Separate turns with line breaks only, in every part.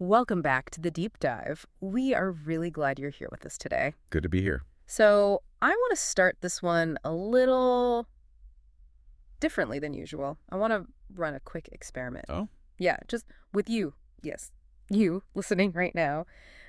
Welcome back to the deep dive. We are really glad you're here with us today.
Good to be here.
So, I want to start this one a little differently than usual. I want to run a quick experiment.
Oh?
Yeah, just with you. Yes, you listening right now.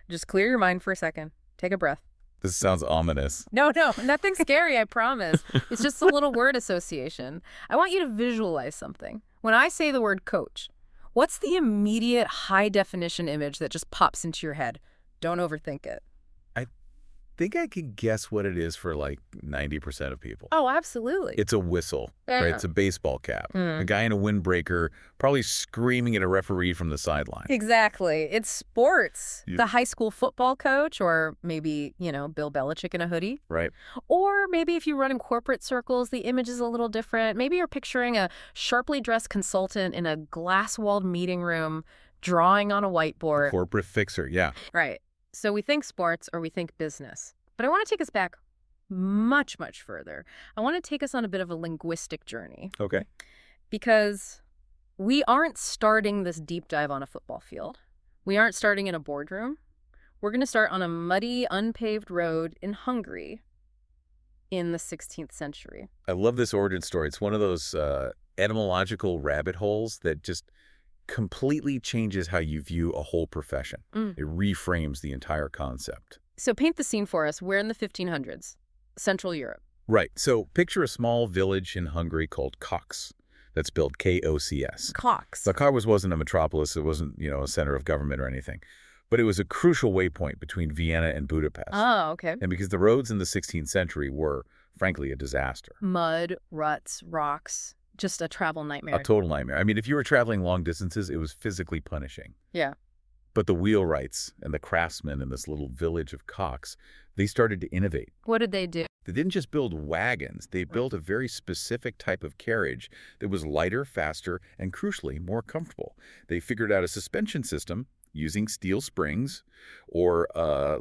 Just clear your mind for a second. Take a breath.
This sounds ominous.
No, nothing scary, I promise. It's just a little word association. I want you to visualize something. When I say the word coach, what's the immediate high-definition image that just pops into your head? Don't overthink it.
I think I can guess what it is for like 90% of people.
Oh, absolutely.
It's a whistle, right? It's a baseball cap. A guy in a windbreaker probably screaming at a referee from the sideline.
Exactly. It's sports.
Yeah.
The high school football coach, or maybe, Bill Belichick in a hoodie.
Right.
Or maybe if you run in corporate circles, the image is a little different. Maybe you're picturing a sharply dressed consultant in a glass-walled meeting room drawing on a whiteboard.
Corporate fixer, yeah.
Right. So we think sports or we think business. But I want to take us back much, much further. I want to take us on a bit of a linguistic journey.
Okay.
Because we aren't starting this deep dive on a football field. We aren't starting in a boardroom. We're going to start on a muddy, unpaved road in Hungary in the 16th century.
I love this origin story. It's one of those etymological rabbit holes that just completely changes how you view a whole profession. It reframes the entire concept.
So paint the scene for us. We're in the 1500s, Central Europe.
Right. So picture a small village in Hungary called Kocs. That's spelled K-O-C-S.
Cox.
The Carriages wasn't a metropolis. It wasn't, a center of government or anything. But it was a crucial waypoint between Vienna and Budapest.
Oh, okay.
And because the roads in the 16th century were, frankly, a disaster.
Mud, ruts, rocks, just a travel nightmare.
A total nightmare. I mean, if you were traveling long distances, it was physically punishing.
Yeah.
But the wheelwrights and the craftsmen in this little village of Kocs, they started to innovate.
What did they do?
They didn't just build wagons. They built a very specific type of carriage that was lighter, faster, and crucially, more comfortable. They figured out a suspension system using steel springs or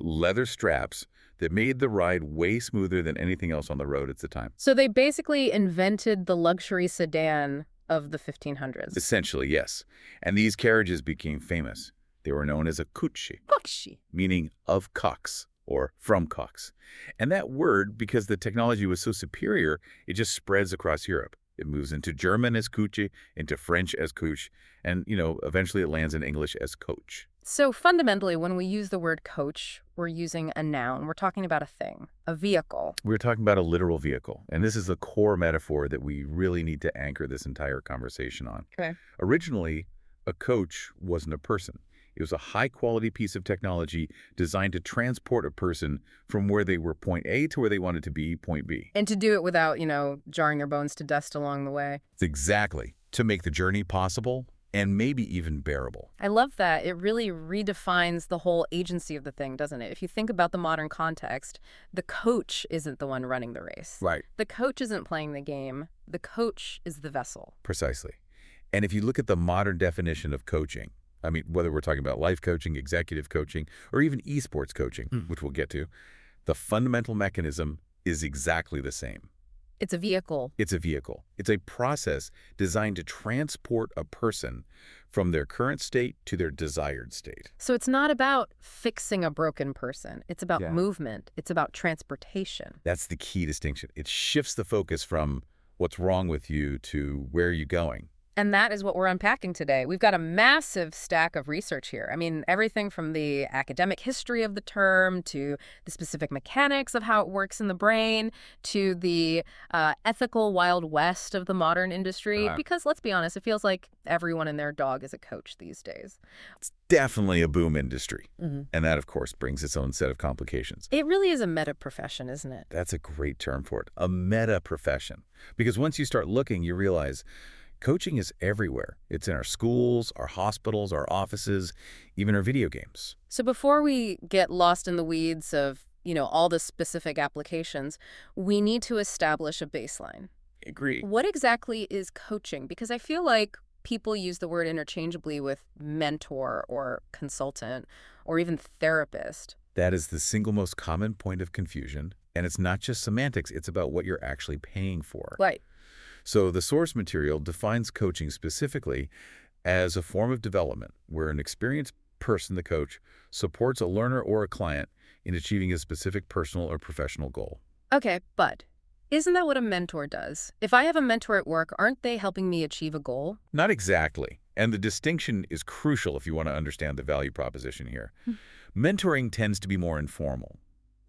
leather straps that made the ride way smoother than anything else on the road at the time.
So they basically invented the luxury sedan of the 1500s.
Essentially, yes. And these carriages became famous. They were known as a kutschi, meaning of Kocs or from Kocs. And that word, because the technology was so superior, it just spreads across Europe. It moves into German as Kutschi, into French as Couche, and, eventually it lands in English as coach.
So fundamentally, when we use the word coach, we're using a noun. We're talking about a thing, a vehicle.
We're talking about a literal vehicle. And this is the core metaphor that we really need to anchor this entire conversation on.
Okay.
Originally, a coach wasn't a person. It was a high-quality piece of technology designed to transport a person from where they were point A to where they wanted to be point B.
And to do it without, jarring their bones to dust along the way.
Exactly. To make the journey possible and maybe even bearable.
I love that. It really redefines the whole agency of the thing, doesn't it? If you think about the modern context, the coach isn't the one running the race.
Right.
The coach isn't playing the game. The coach is the vessel.
Precisely. And if you look at the modern definition of coaching, I mean, whether we're talking about life coaching, executive coaching, or even esports coaching, which we'll get to, the fundamental mechanism is exactly the same.
It's a vehicle.
It's a vehicle. It's a process designed to transport a person from their current state to their desired state.
So it's not about fixing a broken person. It's about
Yeah.
movement. It's about transportation.
That's the key distinction. It shifts the focus from what's wrong with you to where are you going.
And that is what we're unpacking today. We've got a massive stack of research here. I mean, everything from the academic history of the term to the specific mechanics of how it works in the brain to the ethical Wild West of the modern industry. Because let's be honest, it feels like everyone and their dog is a coach these days.
It's definitely a boom industry. And that, of course, brings its own set of complications.
It really is a meta profession, isn't it?
That's a great term for it, a meta profession. Because once you start looking, you realize coaching is everywhere. It's in our schools, our hospitals, our offices, even our video games.
So before we get lost in the weeds of, all the specific applications, we need to establish a baseline.
Agree.
What exactly is coaching? Because I feel like people use the word interchangeably with mentor or consultant or even therapist.
That is the single most common point of confusion. And it's not just semantics. It's about what you're actually paying for.
Right.
So the source material defines coaching specifically as a form of development where an experienced person, the coach, supports a learner or a client in achieving a specific personal or professional goal.
Okay, but isn't that what a mentor does? If I have a mentor at work, aren't they helping me achieve a goal?
Not exactly. And the distinction is crucial if you want to understand the value proposition here. Mentoring tends to be more informal,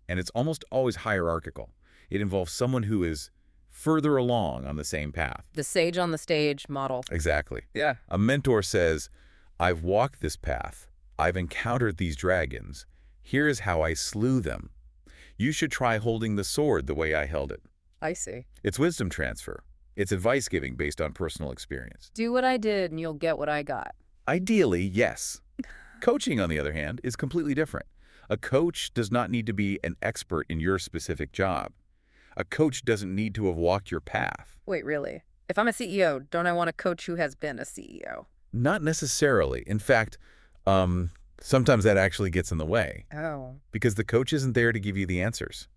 and it's almost always hierarchical. It involves someone who is further along on the same path.
The sage on the stage model.
Exactly.
Yeah.
A mentor says, I've walked this path. I've encountered these dragons. Here is how I slew them. You should try holding the sword the way I held it.
I see.
It's wisdom transfer. It's advice giving based on personal experience.
Do what I did and you'll get what I got.
Ideally, yes. Coaching, on the other hand, is completely different. A coach does not need to be an expert in your specific job. A coach doesn't need to have walked your path.
Wait, really? If I'm a CEO, don't I want a coach who has been a CEO?
Not necessarily. In fact, sometimes that actually gets in the way.
Oh.
Because the coach isn't there to give you the answers.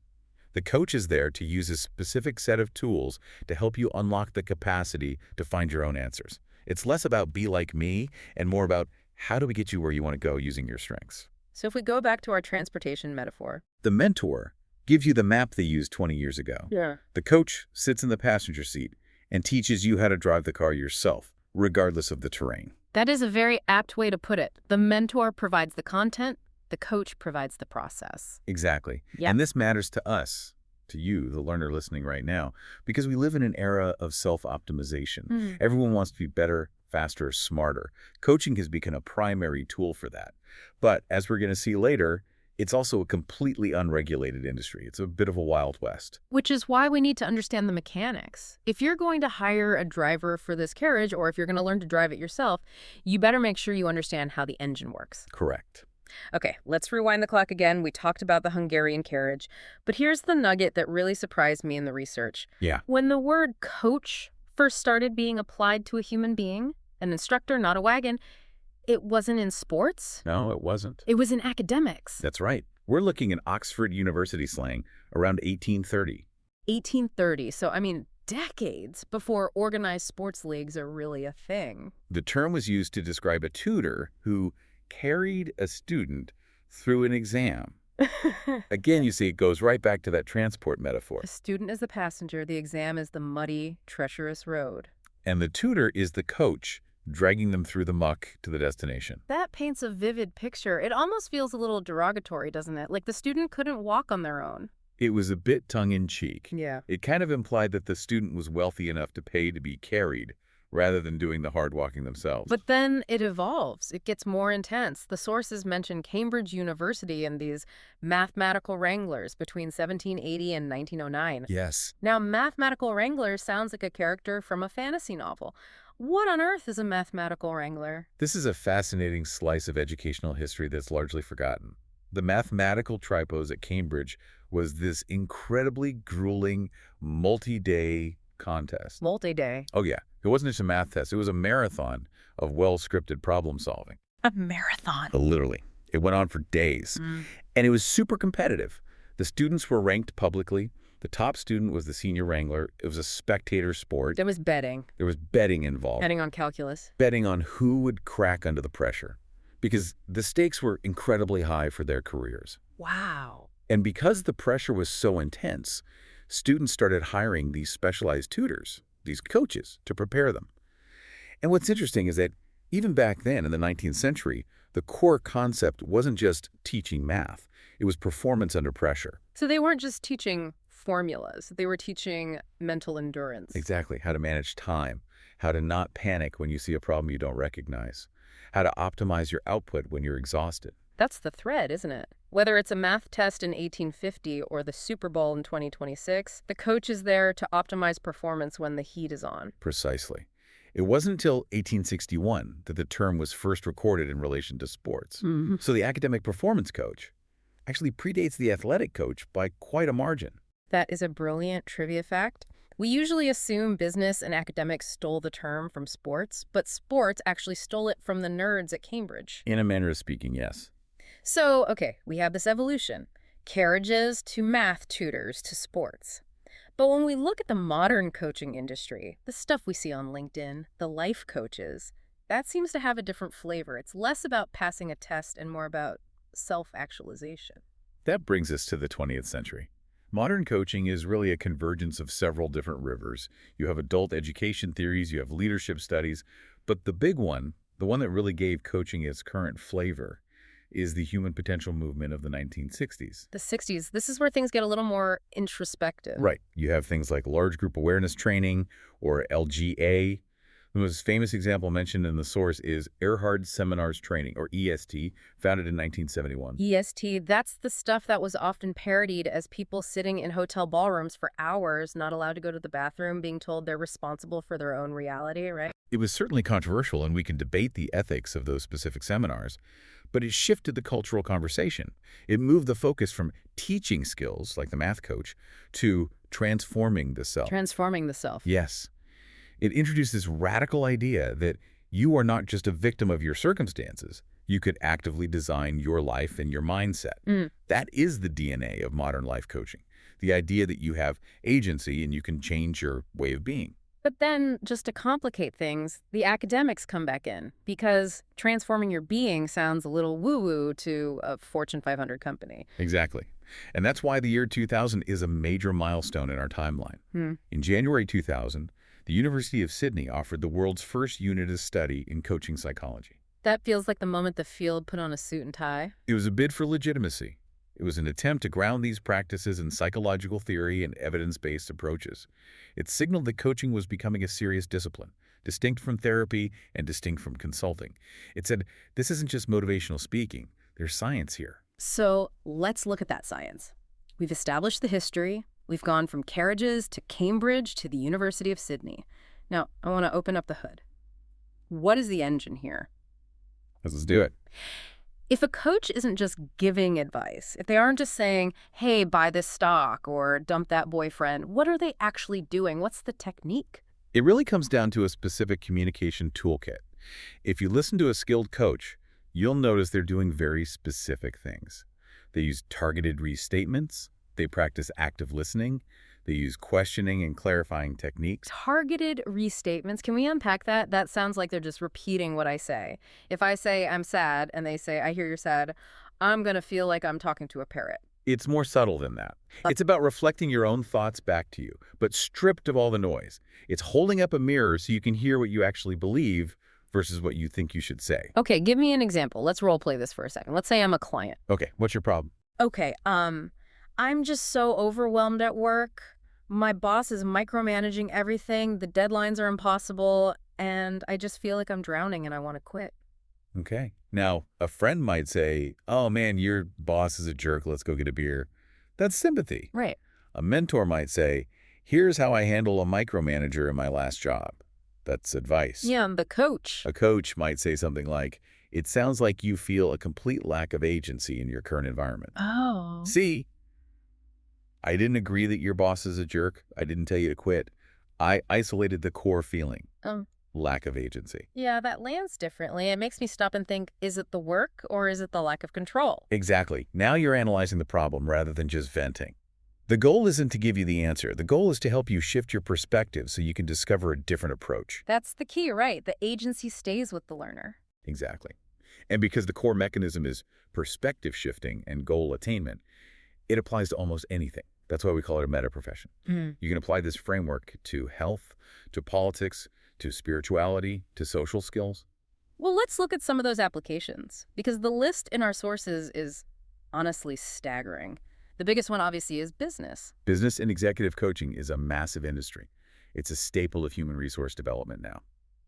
The coach is there to use a specific set of tools to help you unlock the capacity to find your own answers. It's less about be like me and more about how do we get you where you want to go using your strengths.
So if we go back to our transportation metaphor.
The mentor gives you the map they used 20 years ago.
Yeah.
The coach sits in the passenger seat and teaches you how to drive the car yourself, regardless of the terrain.
That is a very apt way to put it. The mentor provides the content, the coach provides the process.
Exactly.
Yep.
And this matters to us, to you, the learner listening right now, because we live in an era of self-optimization. Everyone wants to be better, faster, smarter. Coaching has become a primary tool for that. But as we're going to see later, it's also a completely unregulated industry. It's a bit of a Wild West.
Which is why we need to understand the mechanics. If you're going to hire a driver for this carriage, or if you're going to learn to drive it yourself, you better make sure you understand how the engine works.
Correct.
Okay, let's rewind the clock again. We talked about the Hungarian carriage, but here's the nugget that really surprised me in the research.
Yeah.
When the word coach first started being applied to a human being, an instructor, not a wagon, it wasn't in sports.
No, it wasn't.
It was in academics.
That's right. We're looking at Oxford University slang around 1830.
1830, so I mean decades before organized sports leagues are really a thing.
The term was used to describe a tutor who carried a student through an exam. Again, you see, it goes right back to that transport metaphor.
The student is the passenger, the exam is the muddy, treacherous road.
And the tutor is the coach, dragging them through the muck to the destination.
That paints a vivid picture. It almost feels a little derogatory, doesn't it? Like the student couldn't walk on their own.
It was a bit tongue-in-cheek.
Yeah.
It kind of implied that the student was wealthy enough to pay to be carried, rather than doing the hard walking themselves.
But then it evolves. It gets more intense. The sources mention Cambridge University and these mathematical wranglers between 1780 and 1909.
Yes.
Now, mathematical wrangler sounds like a character from a fantasy novel. What on earth is a mathematical wrangler?
This is a fascinating slice of educational history that's largely forgotten. The mathematical tripos at Cambridge was this incredibly grueling, multi-day contest.
Multi-day.
Oh, yeah. It wasn't just a math test. It was a marathon of well-scripted problem solving.
A marathon.
Literally. It went on for days. And it was super competitive. The students were ranked publicly. The top student was the senior wrangler. It was a spectator sport.
There was betting.
There was betting involved.
Betting on calculus.
Betting on who would crack under the pressure. Because the stakes were incredibly high for their careers.
Wow.
And because the pressure was so intense, students started hiring these specialized tutors, these coaches, to prepare them. And what's interesting is that even back then in the 19th century, the core concept wasn't just teaching math. It was performance under pressure.
So they weren't just teaching formulas. They were teaching mental endurance.
Exactly. How to manage time, how to not panic when you see a problem you don't recognize, how to optimize your output when you're exhausted.
That's the thread, isn't it? Whether it's a math test in 1850 or the Super Bowl in 2026, the coach is there to optimize performance when the heat is on.
Precisely. It wasn't until 1861 that the term was first recorded in relation to sports. So the academic performance coach actually predates the athletic coach by quite a margin.
That is a brilliant trivia fact. We usually assume business and academics stole the term from sports, but sports actually stole it from the nerds at Cambridge.
In a manner of speaking, yes.
So, okay, we have this evolution. Carriages to math tutors to sports. But when we look at the modern coaching industry, the stuff we see on LinkedIn, the life coaches, That seems to have a different flavor. It's less about passing a test and more about self-actualization.
That brings us to the 20th century. Modern coaching is really a convergence of several different rivers. You have adult education theories, you have leadership studies, but the big one, the one that really gave coaching its current flavor, is the human potential movement of the 1960s.
The 60s, this is where things get a little more introspective.
Right. You have things like large group awareness training, or LGA. The most famous example mentioned in the source is Erhard Seminars Training, or EST, founded in 1971.
EST, that's the stuff that was often parodied as people sitting in hotel ballrooms for hours, not allowed to go to the bathroom, being told they're responsible for their own reality, right?
It was certainly controversial, and we can debate the ethics of those specific seminars, but it shifted the cultural conversation. It moved the focus from teaching skills, like the math coach, to transforming the self.
Transforming the self.
Yes. It introduced this radical idea that you are not just a victim of your circumstances. You could actively design your life and your mindset. That is the DNA of modern life coaching, the idea that you have agency and you can change your way of being.
But then, just to complicate things, the academics come back in, because transforming your being sounds a little woo-woo to a Fortune 500 company.
Exactly. And that's why the year 2000 is a major milestone in our timeline. In January 2000, the University of Sydney offered the world's first unit of study in coaching psychology.
That feels like the moment the field put on a suit and tie.
It was a bid for legitimacy. It was an attempt to ground these practices in psychological theory and evidence-based approaches. It signaled that coaching was becoming a serious discipline, distinct from therapy and distinct from consulting. It said, this isn't just motivational speaking. There's science here.
So let's look at that science. We've established the history. We've gone from Carriages to Cambridge to the University of Sydney. Now, I want to open up the hood. What is the engine here?
Let's do it.
If a coach isn't just giving advice, if they aren't just saying, hey, buy this stock or dump that boyfriend, what are they actually doing? What's the technique?
It really comes down to a specific communication toolkit. If you listen to a skilled coach, you'll notice they're doing very specific things. They use targeted restatements. They practice active listening. They use questioning and clarifying techniques.
Targeted restatements. Can we unpack that? That sounds like they're just repeating what I say. If I say I'm sad and they say, I hear you're sad, I'm going to feel like I'm talking to a parrot.
It's more subtle than that. It's about reflecting your own thoughts back to you, but stripped of all the noise. It's holding up a mirror so you can hear what you actually believe versus what you think you should say.
Okay, give me an example. Let's role play this for a second. Let's say I'm a client.
Okay, what's your problem?
Okay, I'm just so overwhelmed at work. My boss is micromanaging everything. The deadlines are impossible, and I just feel like I'm drowning and I want to quit.
Okay. Now, a friend might say, oh man, your boss is a jerk. Let's go get a beer. That's sympathy.
Right.
A mentor might say, here's how I handle a micromanager in my last job. That's advice.
Yeah, I'm the coach.
A coach might say something like, it sounds like you feel a complete lack of agency in your current environment.
Oh.
See, I didn't agree that your boss is a jerk. I didn't tell you to quit. I isolated the core feeling. Lack of agency.
Yeah, that lands differently. It makes me stop and think, is it the work or is it the lack of control?
Exactly. Now you're analyzing the problem rather than just venting. The goal isn't to give you the answer. The goal is to help you shift your perspective so you can discover a different approach.
That's the key, right? The agency stays with the learner.
Exactly. And because the core mechanism is perspective shifting and goal attainment, it applies to almost anything. That's why we call it a meta profession. You can apply this framework to health, to politics, to spirituality, to social skills.
Well, let's look at some of those applications, because the list in our sources is honestly staggering. The biggest one, obviously, is business.
Business and executive coaching is a massive industry. It's a staple of human resource development now.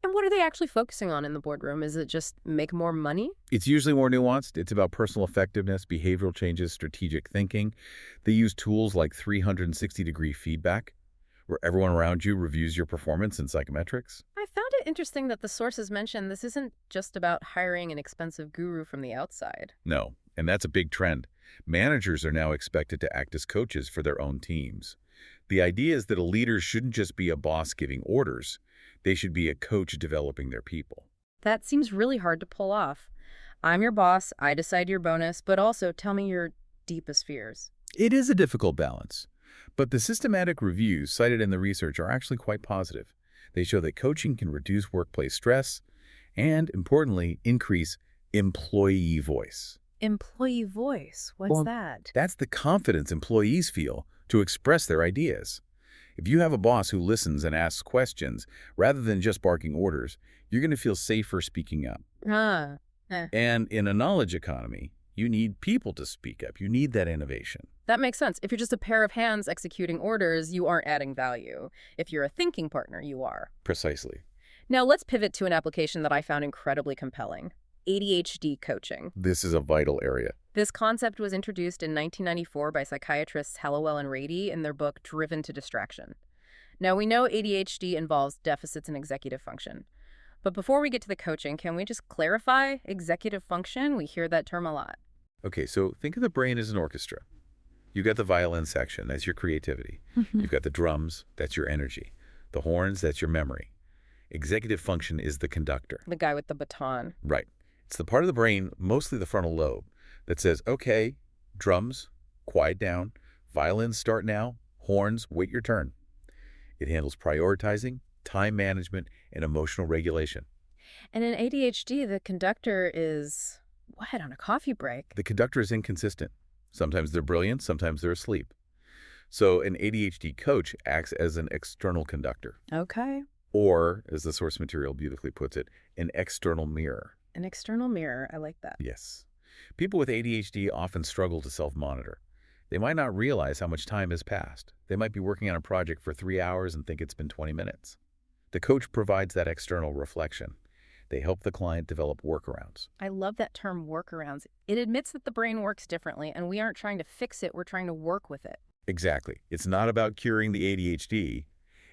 And what are they actually focusing on in the boardroom? Is it just make more money?
It's usually more nuanced. It's about personal effectiveness, behavioral changes, strategic thinking. They use tools like 360-degree feedback, where everyone around you reviews your performance in psychometrics.
I found it interesting that the sources mention this isn't just about hiring an expensive guru from the outside.
No, and that's a big trend. Managers are now expected to act as coaches for their own teams. The idea is that a leader shouldn't just be a boss giving orders. They should be a coach developing their people.
That seems really hard to pull off. I'm your boss, I decide your bonus, but also tell me your deepest fears.
It is a difficult balance, but the systematic reviews cited in the research are actually quite positive. They show that coaching can reduce workplace stress and, importantly, increase employee voice.
Employee voice, what's that?
That's the confidence employees feel to express their ideas. If you have a boss who listens and asks questions rather than just barking orders, you're going to feel safer speaking up. And in a knowledge economy, you need people to speak up. You need that innovation.
That makes sense. If you're just a pair of hands executing orders, you aren't adding value. If you're a thinking partner, you are.
Precisely.
Now let's pivot to an application that I found incredibly compelling. ADHD coaching.
This is a vital area.
This concept was introduced in 1994 by psychiatrists Hallowell and Rady in their book Driven to Distraction. Now, we know ADHD involves deficits in executive function. But before we get to the coaching, can we just clarify executive function? We hear that term a lot.
Okay, so think of the brain as an orchestra. You got the violin section, that's your creativity. You've got the drums, that's your energy. The horns, that's your memory. Executive function is the conductor.
The guy with the baton.
Right. It's the part of the brain, mostly the frontal lobe, that says, okay, drums, quiet down, violins start now, horns, wait your turn. It handles prioritizing, time management, and emotional regulation.
And in ADHD, the conductor is, what, on a coffee break?
The conductor is inconsistent. Sometimes they're brilliant, sometimes they're asleep. So an ADHD coach acts as an external conductor.
Okay.
Or, as the source material beautifully puts it, an external mirror.
An external mirror. I like that.
Yes. People with ADHD often struggle to self-monitor. They might not realize how much time has passed. They might be working on a project for 3 hours and think it's been 20 minutes. The coach provides that external reflection. They help the client develop workarounds.
I love that term, workarounds. It admits that the brain works differently, and we aren't trying to fix it, we're trying to work with it.
Exactly. It's not about curing the ADHD.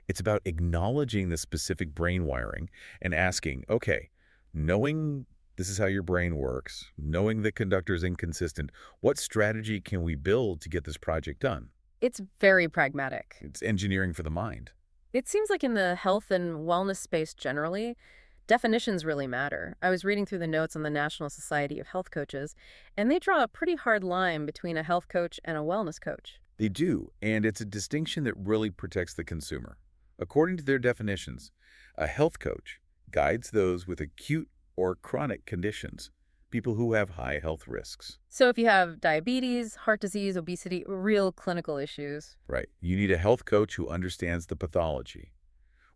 It's about acknowledging the specific brain wiring and asking, okay, knowing this is how your brain works, knowing the conductor's inconsistent, what strategy can we build to get this project done?
It's very pragmatic.
It's engineering for the mind.
It seems like in the health and wellness space generally, definitions really matter. I was reading through the notes on the National Society of Health Coaches, and they draw a pretty hard line between a health coach and a wellness coach.
They do, and it's a distinction that really protects the consumer. According to their definitions, a health coach guides those with acute or chronic conditions, people who have high health risks.
So if you have diabetes, heart disease, obesity, real clinical issues.
Right. You need a health coach who understands the pathology,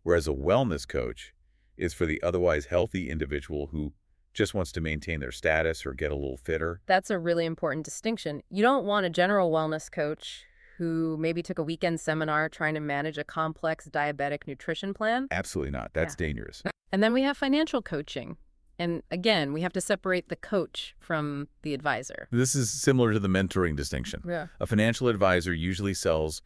whereas a wellness coach is for the otherwise healthy individual who just wants to maintain their status or get a little fitter.
That's a really important distinction. You don't want a general wellness coach who maybe took a weekend seminar trying to manage a complex diabetic nutrition plan.
Absolutely not. That's dangerous.
And then we have financial coaching. And again, we have to separate the coach from the advisor.
This is similar to the mentoring distinction.
Yeah.
A financial advisor usually sells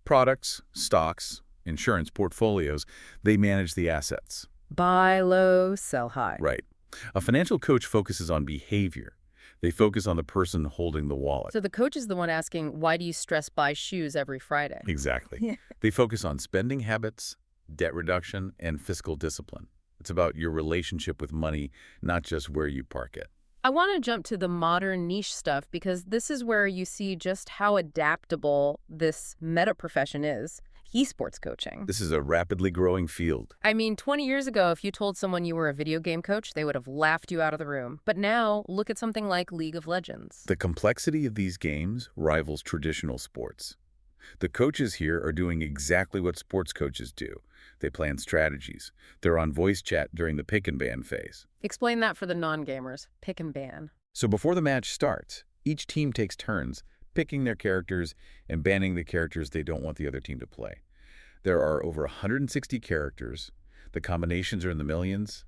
products, stocks, insurance portfolios. They manage the assets.
Buy low, sell high.
Right. A financial coach focuses on behavior. They focus on the person holding the wallet.
So the coach is the one asking, why do you stress buy shoes every Friday?
Exactly. They focus on spending habits, debt reduction, and fiscal discipline. It's about your relationship with money, not just where you park it.
I want to jump to the modern niche stuff because this is where you see just how adaptable this meta profession is. Esports coaching.
This is a rapidly growing field.
I mean, 20 years ago, if you told someone you were a video game coach, they would have laughed you out of the room. But now, look at something like League of Legends.
The complexity of these games rivals traditional sports. The coaches here are doing exactly what sports coaches do. They plan strategies. They're on voice chat during the pick and ban phase.
Explain that for the non-gamers. Pick and ban.
So before the match starts, each team takes turns picking their characters and banning the characters they don't want the other team to play. There are over 160 characters. The combinations are in the millions.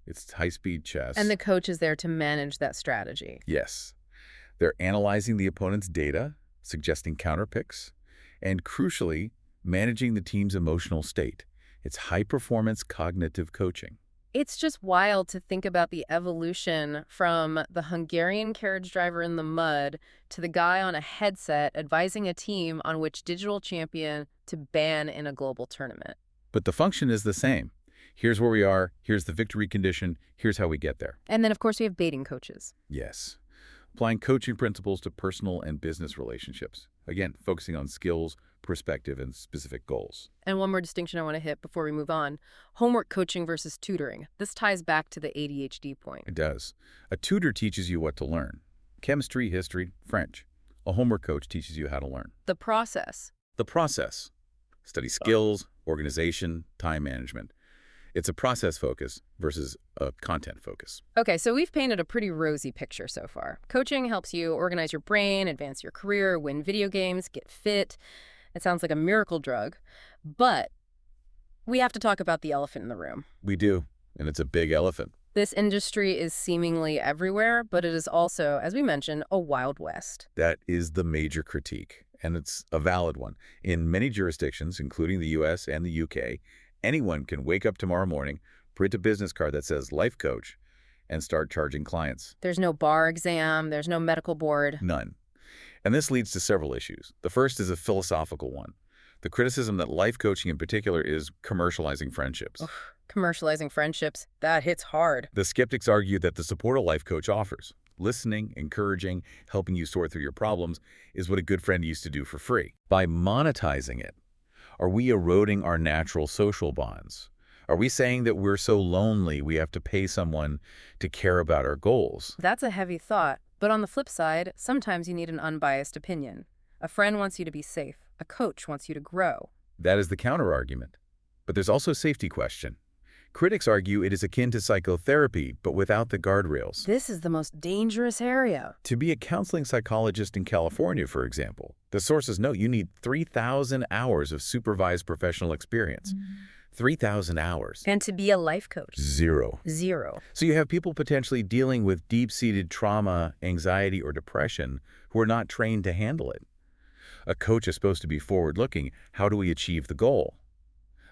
It's high-speed chess.
And the coach is there to manage that strategy.
Yes. They're analyzing the opponent's data, suggesting counter picks, and crucially, managing the team's emotional state. It's high-performance cognitive coaching.
It's just wild to think about the evolution from the Hungarian carriage driver in the mud to the guy on a headset advising a team on which digital champion to ban in a global tournament.
But the function is the same. Here's where we are, here's the victory condition, here's how we get there.
And then, of course, we have baiting coaches.
Yes. Applying coaching principles to personal and business relationships. Again, focusing on skills, perspective and specific goals.
And one more distinction I want to hit before we move on. Homework coaching versus tutoring. This ties back to the ADHD point.
It does. A tutor teaches you what to learn. Chemistry, history, French. A homework coach teaches you how to learn.
The process.
The process. Study skills, organization, time management. It's a process focus versus a content focus.
Okay, so we've painted a pretty rosy picture so far. Coaching helps you organize your brain, advance your career, win video games, get fit. It sounds like a miracle drug. But we have to talk about the elephant in the room.
We do, and it's a big elephant.
This industry is seemingly everywhere, but it is also, as we mentioned, a wild west.
That is the major critique, and it's a valid one. In many jurisdictions, including the U.S. and the U.K., anyone can wake up tomorrow morning, print a business card that says life coach, and start charging clients.
There's no bar exam, there's no medical board.
None. And this leads to several issues. The first is a philosophical one. The criticism that life coaching in particular is commercializing friendships.
Ugh, commercializing friendships, that hits hard.
The skeptics argue that the support a life coach offers, listening, encouraging, helping you sort through your problems, is what a good friend used to do for free. By monetizing it, are we eroding our natural social bonds? Are we saying that we're so lonely we have to pay someone to care about our goals?
That's a heavy thought. But on the flip side, sometimes you need an unbiased opinion. A friend wants you to be safe. A coach wants you to grow.
That is the counter-argument. But there's also a safety question. Critics argue it is akin to psychotherapy, but without the guardrails.
This is the most dangerous area.
To be a counseling psychologist in California, for example, the sources note you need 3,000 hours of supervised professional experience. 3,000 hours.
And to be a life coach?
Zero. So you have people potentially dealing with deep-seated trauma, anxiety, or depression who are not trained to handle it. A coach is supposed to be forward-looking. How do we achieve the goal?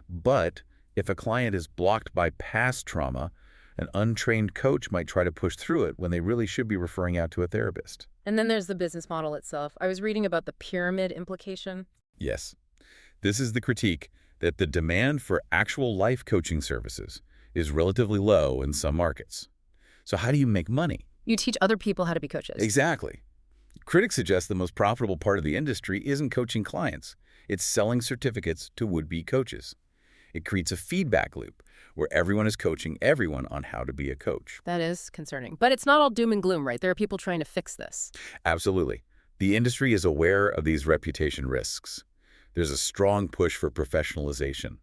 But if a client is blocked by past trauma, an untrained coach might try to push through it when they really should be referring out to a therapist.
And then there's the business model itself. I was reading about the pyramid implication.
Yes. This is the critique that the demand for actual life coaching services is relatively low in some markets. So how do you make money?
You teach other people how to be coaches.
Exactly. Critics suggest the most profitable part of the industry isn't coaching clients. It's selling certificates to would-be coaches. It creates a feedback loop where everyone is coaching everyone on how to be a coach.
That is concerning. But it's not all doom and gloom, right? There are people trying to fix this.
Absolutely. The industry is aware of these reputation risks. There's a strong push for professionalization.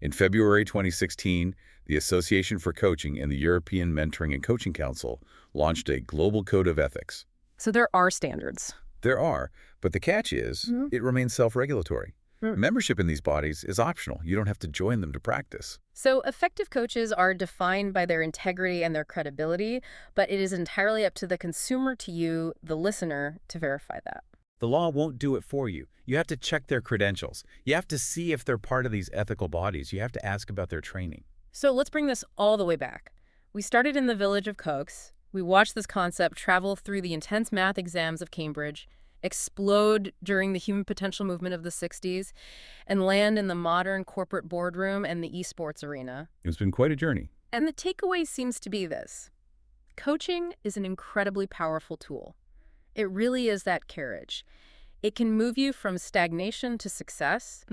In February 2016, the Association for Coaching and the European Mentoring and Coaching Council launched a global code of ethics.
So there are standards.
There are, but the catch is it remains self-regulatory. Membership in these bodies is optional. You don't have to join them to practice.
So effective coaches are defined by their integrity and their credibility, but it is entirely up to the consumer, to you, the listener, to verify that.
The law won't do it for you. You have to check their credentials. You have to see if they're part of these ethical bodies. You have to ask about their training.
So let's bring this all the way back. We started in the village of Cokes. We watched this concept travel through the intense math exams of Cambridge, explode during the human potential movement of the 60s, and land in the modern corporate boardroom and the esports arena.
It's been quite a journey.
And the takeaway seems to be this. Coaching is an incredibly powerful tool. It really is that carriage. It can move you from stagnation to success,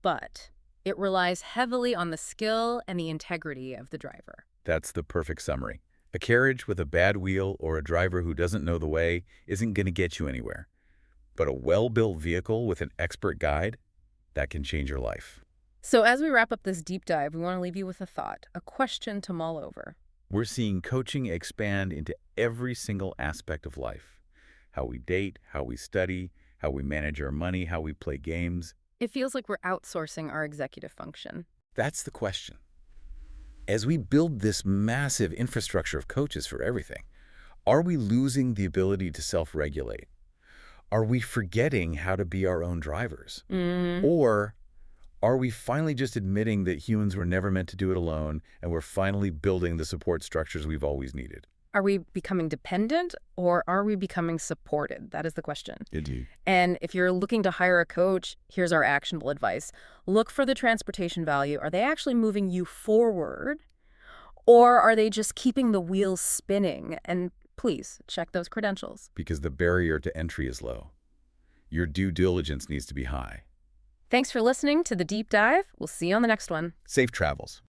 but it relies heavily on the skill and the integrity of the driver.
That's the perfect summary. A carriage with a bad wheel or a driver who doesn't know the way isn't going to get you anywhere. But a well-built vehicle with an expert guide, that can change your life.
So as we wrap up this deep dive, we want to leave you with a thought, a question to mull over.
We're seeing coaching expand into every single aspect of life. How we date, how we study, how we manage our money, how we play games.
It feels like we're outsourcing our executive function.
That's the question. As we build this massive infrastructure of coaches for everything, are we losing the ability to self-regulate? Are we forgetting how to be our own drivers? Or are we finally just admitting that humans were never meant to do it alone and we're finally building the support structures we've always needed?
Are we becoming dependent or are we becoming supported? That is the question.
Indeed.
And if you're looking to hire a coach, here's our actionable advice. Look for the transportation value. Are they actually moving you forward or are they just keeping the wheels spinning? And please check those credentials.
Because the barrier to entry is low. Your due diligence needs to be high.
Thanks for listening to The Deep Dive. We'll see you on the next one.
Safe travels.